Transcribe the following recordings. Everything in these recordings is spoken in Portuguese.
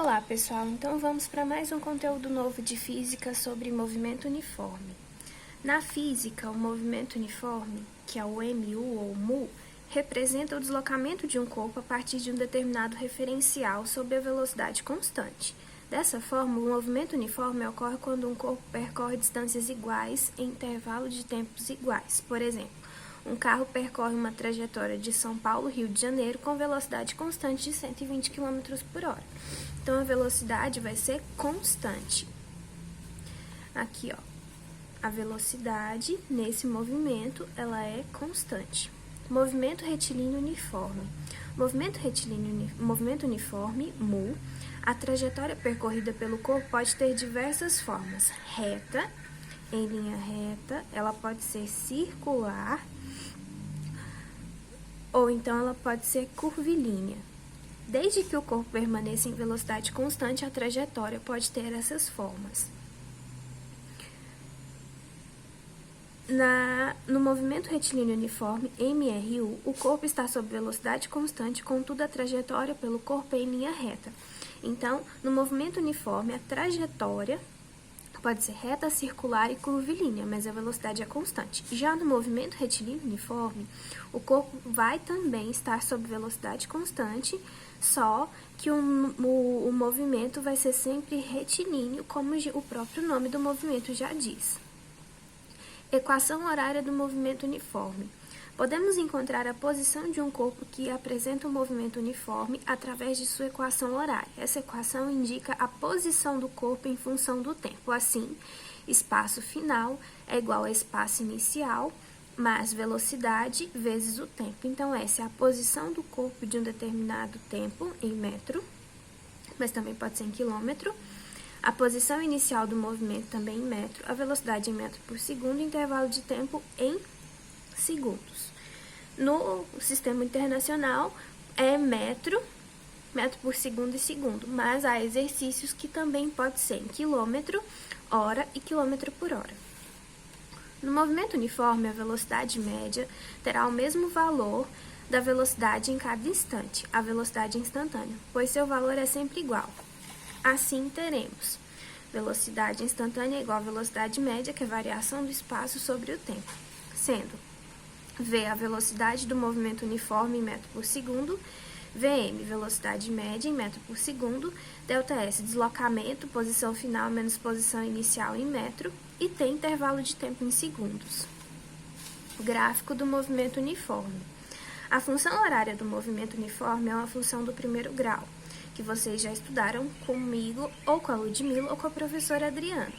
Olá pessoal, então vamos para mais um conteúdo novo de física sobre movimento uniforme. Na física, o movimento uniforme, que é o MU ou mu, representa o deslocamento de um corpo a partir de um determinado referencial sob a velocidade constante. Dessa forma, o movimento uniforme ocorre quando um corpo percorre distâncias iguais em intervalo de tempos iguais. Por exemplo, um carro percorre uma trajetória de São Paulo, Rio de Janeiro, com velocidade constante de 120 km por hora. Então, a velocidade vai ser constante. Aqui, ó, a velocidade nesse movimento, ela é constante. Movimento retilíneo uniforme. Movimento uniforme, mu, a trajetória percorrida pelo corpo pode ter diversas formas. Reta, em linha reta, ela pode ser circular, ou então ela pode ser curvilínea. Desde que o corpo permaneça em velocidade constante, a trajetória pode ter essas formas. No movimento retilíneo uniforme, MRU, o corpo está sob velocidade constante, contudo a trajetória pelo corpo é em linha reta. Então, no movimento uniforme, a trajetória pode ser reta, circular e curvilínea, mas a velocidade é constante. Já no movimento retilíneo uniforme, o corpo vai também estar sob velocidade constante, só que o movimento vai ser sempre retilíneo, como o próprio nome do movimento já diz. Equação horária do movimento uniforme. Podemos encontrar a posição de um corpo que apresenta um movimento uniforme através de sua equação horária. Essa equação indica a posição do corpo em função do tempo. Assim, espaço final é igual a espaço inicial mais velocidade vezes o tempo. Então, essa é a posição do corpo de um determinado tempo em metro, mas também pode ser em quilômetro. A posição inicial do movimento também em metro, a velocidade em metro por segundo, intervalo de tempo em segundos. No sistema internacional é metro por segundo e segundo, mas há exercícios que também pode ser em quilômetro, hora e quilômetro por hora. No movimento uniforme, a velocidade média terá o mesmo valor da velocidade em cada instante, a velocidade instantânea, pois seu valor é sempre igual. Assim, teremos velocidade instantânea igual a velocidade média, que é a variação do espaço sobre o tempo, sendo V a velocidade do movimento uniforme em metro por segundo, Vm, velocidade média em metro por segundo, ΔS, deslocamento, posição final menos posição inicial em metro, e T, intervalo de tempo em segundos. Gráfico do movimento uniforme. A função horária do movimento uniforme é uma função do primeiro grau, que vocês já estudaram comigo, ou com a Ludmila, ou com a professora Adriana.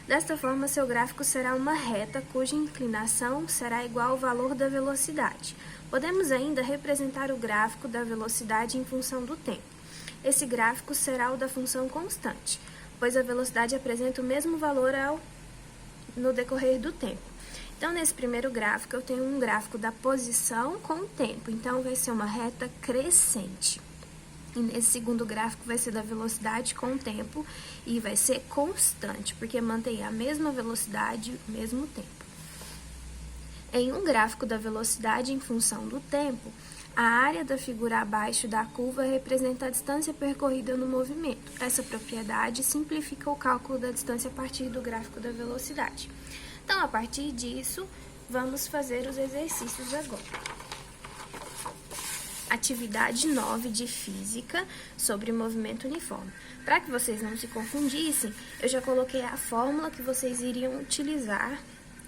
Desta forma, seu gráfico será uma reta cuja inclinação será igual ao valor da velocidade. Podemos ainda representar o gráfico da velocidade em função do tempo. Esse gráfico será o da função constante, pois a velocidade apresenta o mesmo valor no decorrer do tempo. Então, nesse primeiro gráfico, eu tenho um gráfico da posição com o tempo, então vai ser uma reta crescente. E nesse segundo gráfico vai ser da velocidade com o tempo e vai ser constante, porque mantém a mesma velocidade, o mesmo tempo. Em um gráfico da velocidade em função do tempo, a área da figura abaixo da curva representa a distância percorrida no movimento. Essa propriedade simplifica o cálculo da distância a partir do gráfico da velocidade. Então, a partir disso, vamos fazer os exercícios agora. Atividade 9 de física sobre movimento uniforme. Para que vocês não se confundissem, eu já coloquei a fórmula que vocês iriam utilizar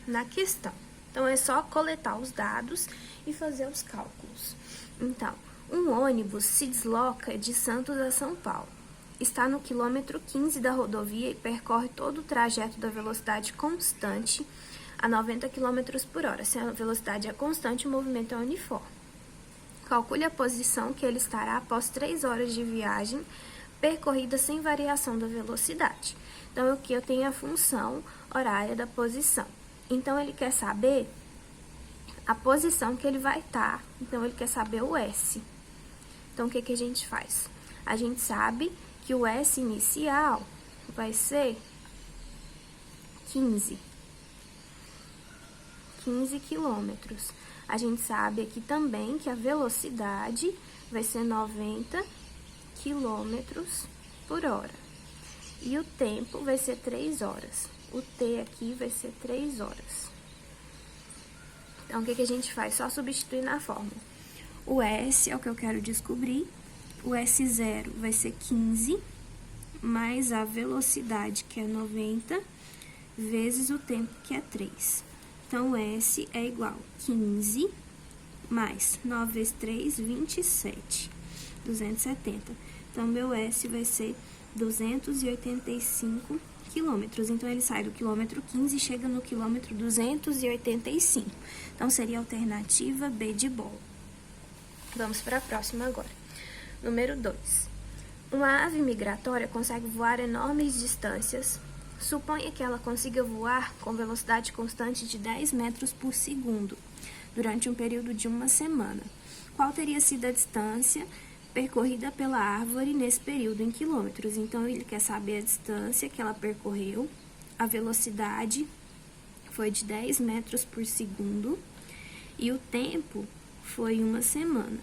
na questão. Então, é só coletar os dados e fazer os cálculos. Então, um ônibus se desloca de Santos a São Paulo. Está no quilômetro 15 da rodovia e percorre todo o trajeto da velocidade constante a 90 km por hora. Se a velocidade é constante, o movimento é uniforme. Calcule a posição que ele estará após 3 horas de viagem percorrida sem variação da velocidade. Então, aqui eu tenho a função horária da posição. Então, ele quer saber a posição que ele vai estar. Então, ele quer saber o S. Então, o que a gente faz? A gente sabe que o S inicial vai ser 15 quilômetros. A gente sabe aqui também que a velocidade vai ser 90 km por hora. E o tempo vai ser 3 horas. O T aqui vai ser 3 horas. Então, o que a gente faz? Só substituir na fórmula. O S é o que eu quero descobrir. O S0 vai ser 15, mais a velocidade, que é 90, vezes o tempo, que é 3. Então, o S é igual a 15, mais 9 vezes 3, 27, 270. Então, meu S vai ser 285 quilômetros. Então, ele sai do quilômetro 15 e chega no quilômetro 285. Então, seria a alternativa B de bola. Vamos para a próxima agora. Número 2. Uma ave migratória consegue voar enormes distâncias. Suponha que ela consiga voar com velocidade constante de 10 metros por segundo durante um período de uma semana. Qual teria sido a distância percorrida pela árvore nesse período em quilômetros? Então, ele quer saber a distância que ela percorreu, a velocidade foi de 10 metros por segundo e o tempo foi uma semana.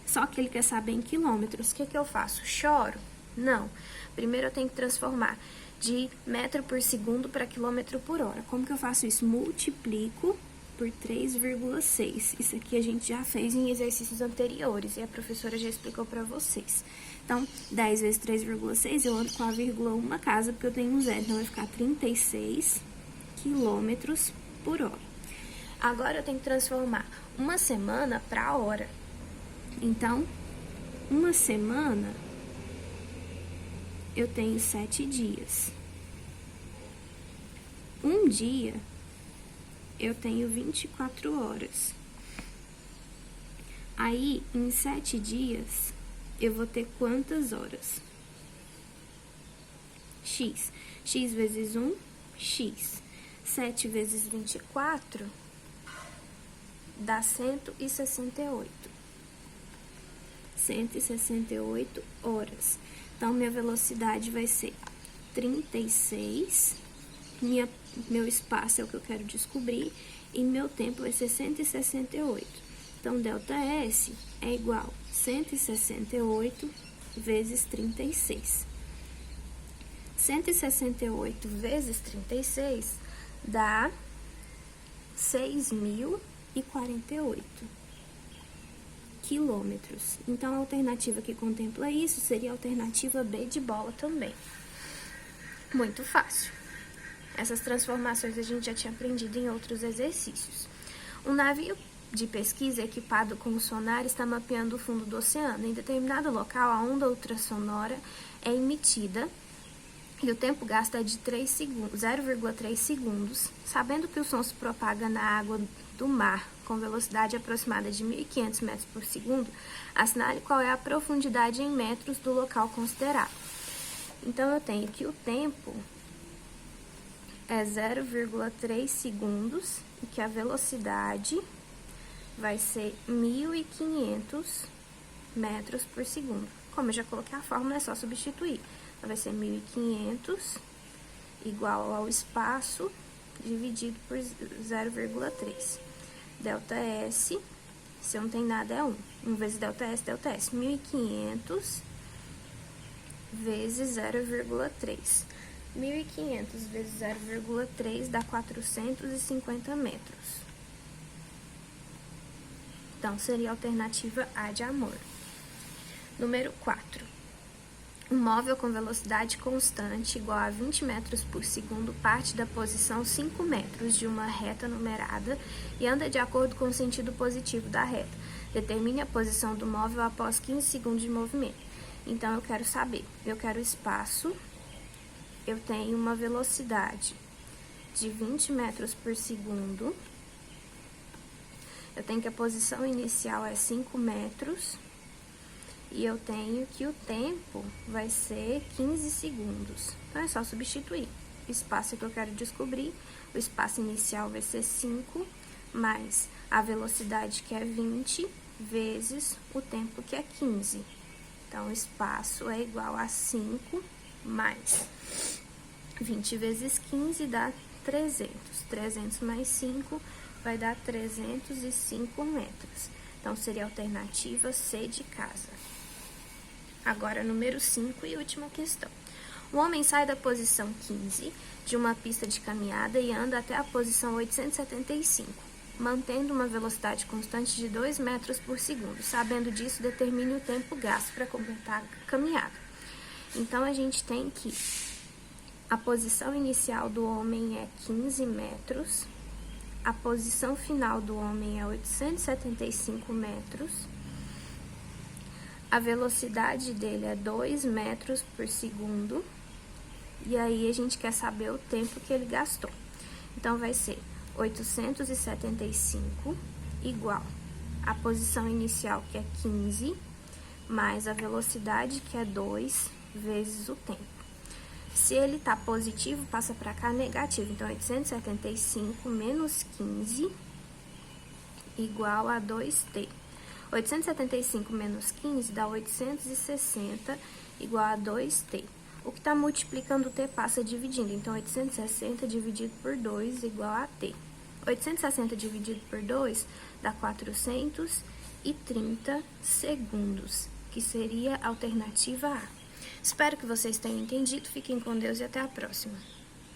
Só que ele quer saber em quilômetros. O que eu faço? Choro? Não. Primeiro eu tenho que transformar de metro por segundo para quilômetro por hora. Como que eu faço isso? Multiplico por 3,6. Isso aqui a gente já fez em exercícios anteriores e a professora já explicou para vocês. Então, 10 vezes 3,6, eu ando com a vírgula uma casa, porque eu tenho um zero. Então, vai ficar 36 quilômetros por hora. Agora, eu tenho que transformar uma semana para hora. Então, uma semana, eu tenho 7 dias. Um dia, eu tenho 24 horas. Aí, em 7 dias, eu vou ter quantas horas? X. X vezes 1, X. 7 vezes 24 dá 168. 168 horas. Então, minha velocidade vai ser 36, meu espaço é o que eu quero descobrir, e meu tempo vai ser 168. Então, ΔS é igual a 168 vezes 36. 168 vezes 36 dá 6.048 quilômetros. Então, a alternativa que contempla isso seria a alternativa B de bola também. Muito fácil. Essas transformações a gente já tinha aprendido em outros exercícios. Um navio de pesquisa equipado com um sonar está mapeando o fundo do oceano. Em determinado local, a onda ultrassonora é emitida e o tempo gasto é de 0,3 segundos. Sabendo que o som se propaga na água do mar com velocidade aproximada de 1.500 metros por segundo, assinale qual é a profundidade em metros do local considerado. Então, eu tenho que o tempo é 0,3 segundos e que a velocidade vai ser 1.500 metros por segundo. Como eu já coloquei a fórmula, é só substituir. Então, vai ser 1.500 igual ao espaço dividido por 0,3. ΔS, se não tem nada, é 1. 1 vezes ΔS, 1.500 vezes 0,3. 1.500 vezes 0,3 dá 450 metros. Então, seria a alternativa A de amor. Número 4. Um móvel com velocidade constante igual a 20 metros por segundo parte da posição 5 metros de uma reta numerada e anda de acordo com o sentido positivo da reta. Determine a posição do móvel após 15 segundos de movimento. Então, eu quero saber, eu quero espaço, eu tenho uma velocidade de 20 metros por segundo, eu tenho que a posição inicial é 5 metros, e eu tenho que o tempo vai ser 15 segundos. Então, é só substituir. O espaço que eu quero descobrir, o espaço inicial vai ser 5, mais a velocidade, que é 20, vezes o tempo, que é 15. Então, o espaço é igual a 5 mais 20 vezes 15 dá 300. 300 mais 5 vai dar 305 metros. Então, seria a alternativa C de casa. Agora, número 5 e última questão. O homem sai da posição 15 de uma pista de caminhada e anda até a posição 875, mantendo uma velocidade constante de 2 metros por segundo. Sabendo disso, determine o tempo gasto para completar a caminhada. Então, a gente tem que a posição inicial do homem é 15 metros, a posição final do homem é 875 metros, a velocidade dele é 2 metros por segundo, e aí a gente quer saber o tempo que ele gastou. Então, vai ser 875 igual a posição inicial, que é 15, mais a velocidade, que é 2, vezes o tempo. Se ele tá positivo, passa para cá negativo. Então, 875 menos 15 igual a 2t. 875 menos 15 dá 860 igual a 2t. O que está multiplicando o t passa dividindo. Então, 860 dividido por 2 igual a t. 860 dividido por 2 dá 430 segundos, que seria a alternativa A. Espero que vocês tenham entendido. Fiquem com Deus e até a próxima.